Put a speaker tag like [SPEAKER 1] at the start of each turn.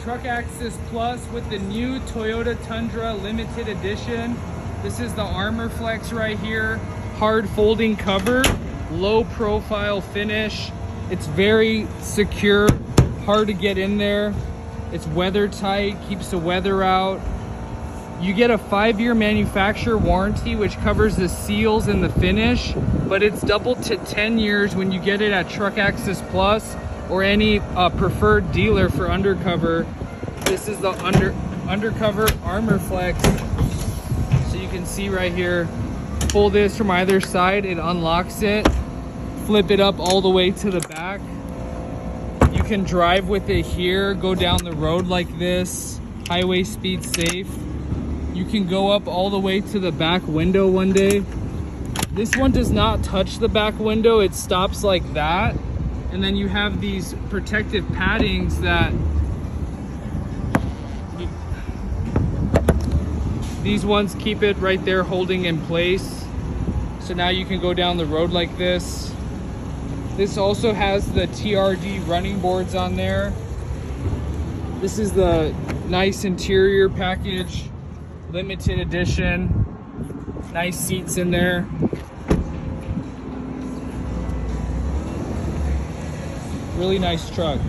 [SPEAKER 1] Truck Access Plus with the new Toyota Tundra limited edition. This is the Armor Flex right here. Hard folding cover, low profile finish. It's very secure, hard to get in there. It's weather tight, keeps the weather out. You get a 5-year manufacturer warranty, which covers the seals and the finish, but it's doubled to 10 years when you get it at Truck Access Plus or any preferred dealer for undercover. This is the undercover Armor Flex. So you can see right here, pull this from either side, it unlocks it, flip it up all the way to the back. You can drive with it here, go down the road like this, highway speed safe. You can go up all the way to the back window one day. This one does not touch the back window, it stops like that. And then you have these protective paddings that these ones keep it right there holding in place. So now you can go down the road like this. This also has the TRD running boards on there. This is the nice interior package, limited edition. Nice seats in there. Really nice truck.